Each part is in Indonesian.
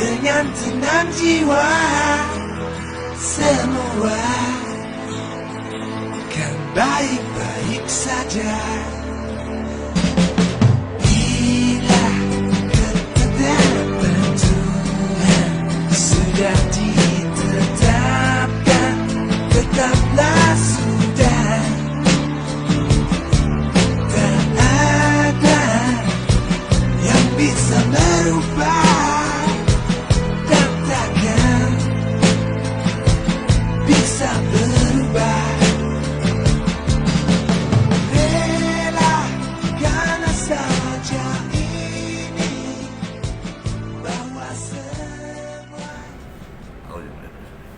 dengan tenang jiwa, semua kan baik-baik saja. Bila ketetapan Tuhan sudah ditetapkan, tetaplah sudah. Tak ada yang bisa merubah dan takkan bisa berubah. Relakan saja ini bahwa semua.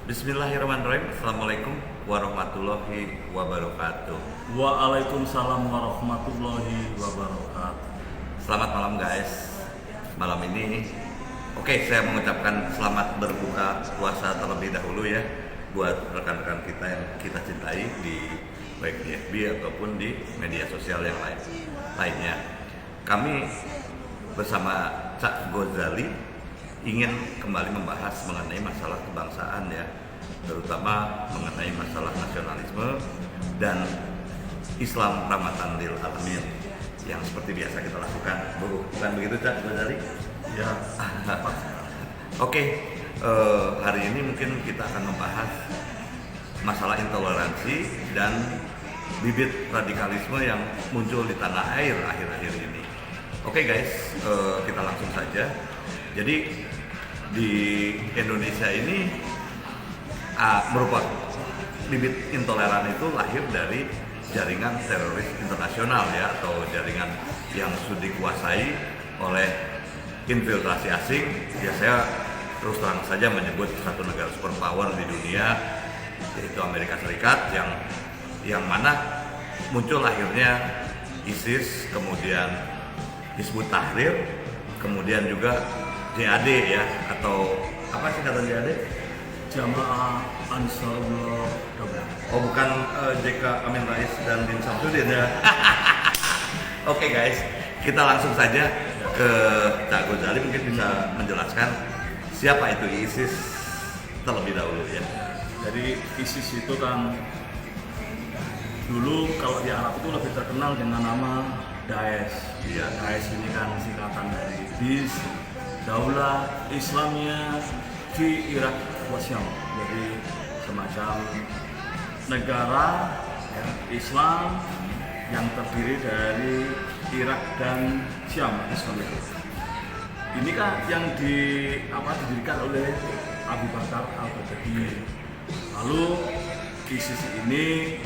Bismillahirrahmanirrahim. Assalamualaikum warahmatullahi wabarakatuh. Waalaikumsalam warahmatullahi wabarakatuh. Selamat malam guys. Malam ini saya mengucapkan selamat berbuka puasa terlebih dahulu ya buat rekan-rekan kita yang kita cintai baik di FB ataupun di media sosial yang lainnya. Kami bersama Cak Ghazali ingin kembali membahas mengenai masalah kebangsaan ya, terutama mengenai masalah nasionalisme dan Islam rahmatan lil alamin yang seperti biasa kita lakukan. Bukan begitu Cak Ghazali? Ya, hari ini mungkin kita akan membahas masalah intoleransi dan bibit radikalisme yang muncul di tanah air akhir-akhir ini. Guys, kita langsung saja. Jadi di Indonesia ini merupakan bibit intoleran itu lahir dari jaringan teroris internasional ya, atau jaringan yang sudah dikuasai oleh infiltrasi asing. Ya, saya terus terang saja menyebut satu negara superpower di dunia, yaitu Amerika Serikat, yang mana muncul akhirnya ISIS, kemudian Hizbut Tahrir, kemudian juga JAD ya, atau apa sih kata JAD? Jamaah Ansarullah Daulah. Oh, bukan JK Amin Rais dan Din Samsudin ya. Guys, kita langsung saja ke Cak Ghazali, mungkin bisa menjelaskan siapa itu ISIS terlebih dahulu ya. Jadi ISIS itu kan dulu kalau di Arab itu lebih terkenal dengan nama Daesh. Iya. Daesh ini kan singkatan dari BIS, Daulah Islamnya di Irak wa Syam. Jadi semacam negara ya, Islam yang terdiri dari Irak dan Syam Islam itu. Ini kan yang didirikan oleh Abu Bakar al-Baghdadi. Lalu ISIS ini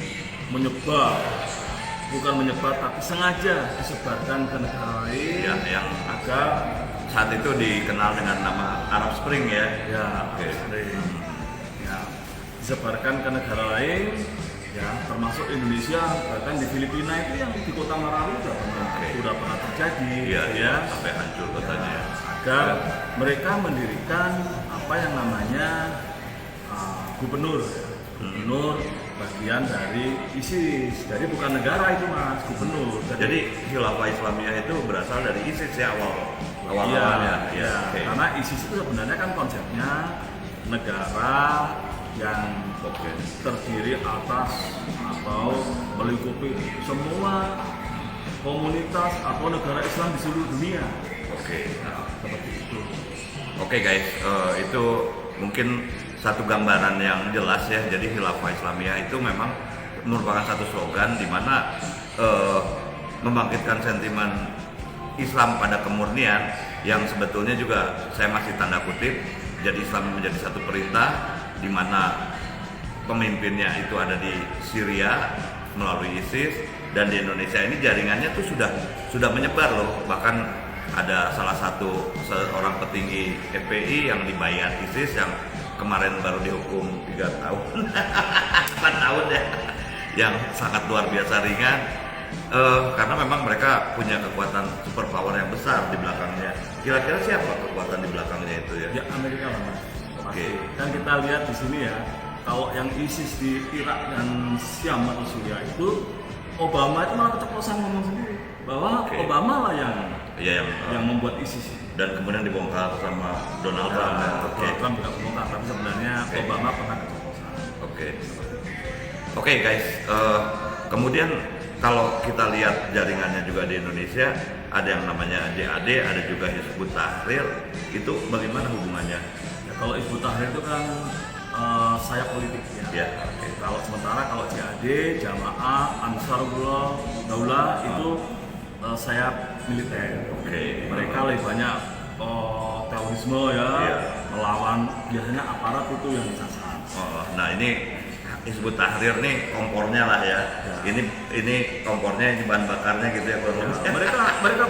bukan menyebar tapi sengaja disebarkan ke negara lain Ya, yang agar saat itu dikenal dengan nama Arab Spring ya. Arab Spring ya, disebarkan ke negara lain ya, termasuk Indonesia, bahkan di Filipina itu yang di kota Marawi sudah pernah terjadi Iya, sampai hancur kotanya ya. Agar mereka mendirikan apa yang namanya gubernur bagian dari ISIS. Jadi bukan negara itu Mas, gubernur. Jadi Khilafah Islamiyah itu berasal dari ISIS ya awalnya. Iya. Karena ISIS itu sebenarnya kan konsepnya negara yang terdiri atas atau melingkupi semua komunitas atau negara Islam di seluruh dunia. Seperti itu. Guys, itu mungkin satu gambaran yang jelas ya. Jadi Khilafah Islamiyah itu memang merupakan satu slogan di mana membangkitkan sentimen Islam pada kemurnian yang sebetulnya juga saya masih tanda kutip. Jadi Islam menjadi satu perintah di mana pemimpinnya itu ada di Syria melalui ISIS, dan di Indonesia ini jaringannya tuh sudah menyebar loh. Bahkan ada salah satu seorang petinggi FPI yang dibayar ISIS yang kemarin baru dihukum 3 tahun 4 tahun ya, yang sangat luar biasa ringan, karena memang mereka punya kekuatan superpower yang besar di belakangnya. Kira-kira siapa kekuatan di belakangnya itu ya? Ya Amerika lah Mas. Dan kita lihat di sini ya, kalau yang ISIS di Irak dan Syam atau Syria itu, Obama itu malah keceplosan ngomong sendiri bahwa Obama lah yang membuat ISIS. dan kemudian dibongkar sama Donald Trump. Oke. Donald Trump juga bongkar, tapi sebenarnya Oke. Obama pernah keceplosan. Oke guys, kemudian kalau kita lihat jaringannya juga di Indonesia, ada yang namanya JAD, ada juga Hizbut Tahrir. Itu bagaimana hubungannya? Ya, kalau Hizbut Tahrir itu kan sayap politik ya. Ya, oke. Kalau sementara kalau JAD, Jamaah Ansarullah Daulah itu sayap militer. Oke. Mereka lebih banyak terorisme ya, Iya. melawan biasanya aparat itu yang disasar. Nah ini Hizbut Tahrir nih kompornya lah ya. Ya. Ini kompornya, ini bahan bakarnya gitu ya kurang lebih. Mereka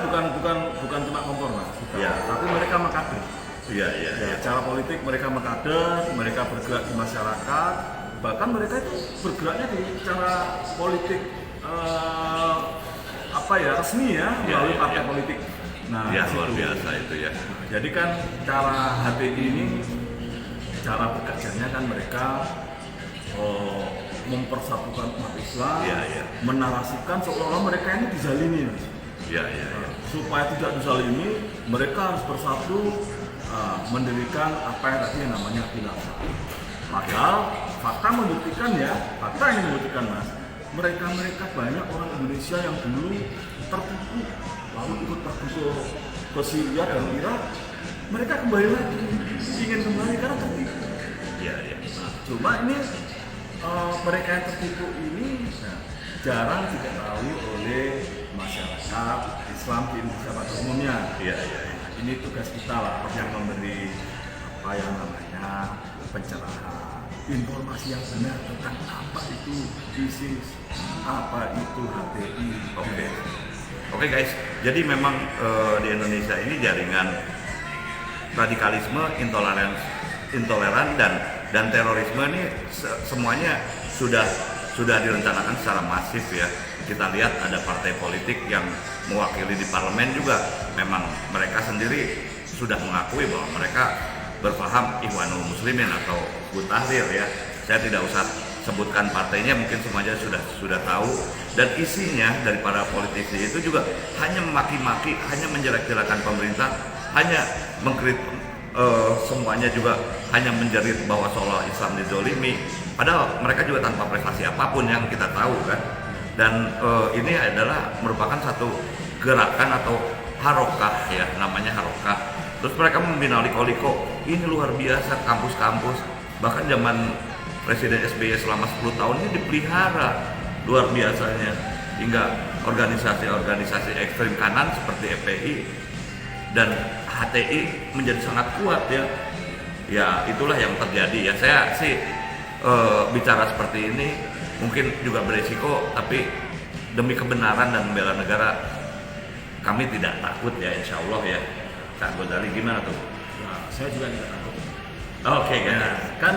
bukan cuma kompor mas, Ya. tapi mereka mengkader. Iya. Ya, secara politik mereka mengkader, mereka bergerak di masyarakat, bahkan mereka itu bergeraknya di secara politik resmi ya, melalui Iya, partai iya. politik. Nah, Ya di luar situ. biasa itu ya. Jadi kan cara HTI ini, cara bekerjanya kan mereka mempersatukan umat Islam, Iya. menarasikan seolah-olah mereka ini dizalimi. Mas. Iya. Supaya tidak dizalimi, mereka harus bersatu mendirikan apa yang tadi yang namanya khilafah. Padahal fakta ini membuktikan mas, mereka banyak orang Indonesia yang dulu tertipu lalu ikut pergi ke Syria dan Irak, mereka kembali lagi, ingin kembali karena tertipu. Iya. Nah, cuma ini mereka yang tertipu ini jarang diketahui oleh masyarakat Islam di Indonesia pada umumnya. Iya. Ini tugas kita lah yang memberi apa yang namanya pencerahan, informasi yang benar tentang apa itu ISIS, apa itu HTI. Oke guys, jadi memang di Indonesia ini jaringan radikalisme, intoleran dan terorisme ini semuanya sudah direncanakan secara masif ya. Kita lihat ada partai politik yang mewakili di parlemen juga, memang mereka sendiri sudah mengakui bahwa mereka berpaham Ikhwanul Muslimin atau Hizbut Tahrir ya. Saya tidak usah sebutkan partainya, mungkin semuanya sudah tahu. Dan isinya dari para politisi itu juga hanya memaki-maki, hanya menjelek-jelekan pemerintah, hanya mengkritik semuanya juga hanya menjerit bahwa seolah Islam dizolimi. Padahal mereka juga tanpa prestasi apapun yang kita tahu kan. Dan ini adalah merupakan satu gerakan atau harokah ya, namanya harokah. Terus mereka membina liko-liko, ini luar biasa, kampus-kampus. Bahkan zaman Presiden SBY selama 10 tahun ini dipelihara luar biasanya. Hingga organisasi-organisasi ekstrem kanan seperti FPI dan HTI menjadi sangat kuat ya. Ya itulah yang terjadi ya. Saya sih bicara seperti ini mungkin juga beresiko, tapi demi kebenaran dan membela negara kami tidak takut ya, insya Allah ya. Kak Ghazali gimana tuh? Nah, saya juga tidak takut. Oke kan? Kan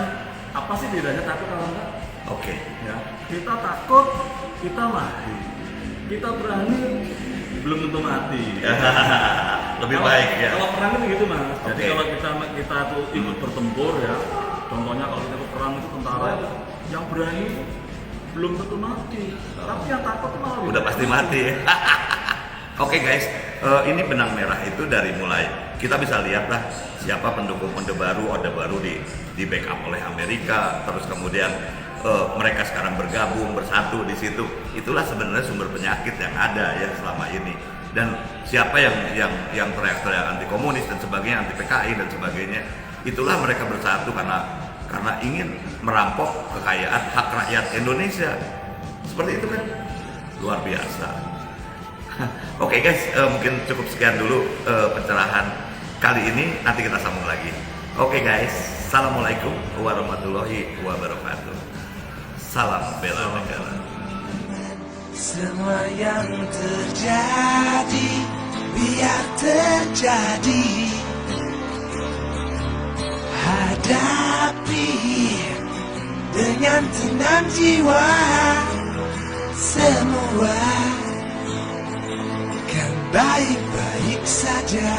apa sih bedanya takut kalau enggak? Oke. Ya, kita takut, kita mati. Kita berani, belum tentu mati. Lebih baik ya. Kalau perang itu gitu mas. Jadi Oke. kalau kita tuh ikut bertempur ya, contohnya kalau kita ikut perang itu tentara yang berani belum tentu mati, tapi yang takut malah Udah pasti mati. Oke guys, ini benang merah itu dari mulai kita bisa lihat lah siapa pendukung Orde Baru di backup oleh Amerika, terus kemudian mereka sekarang bergabung bersatu di situ. Itulah sebenarnya sumber penyakit yang ada ya selama ini. Dan siapa yang teriak-teriak anti komunis dan sebagainya, anti PKI dan sebagainya, itulah mereka bersatu karena ingin merampok kekayaan hak rakyat Indonesia. Seperti itu kan, luar biasa. Oke guys, mungkin cukup sekian dulu pencerahan kali ini. Nanti kita sambung lagi. Oke guys, assalamualaikum warahmatullahi wabarakatuh. Salam bela negara. Semua yang terjadi biar terjadi. Hadapi dengan tenang jiwa. Semua kan baik-baik saja.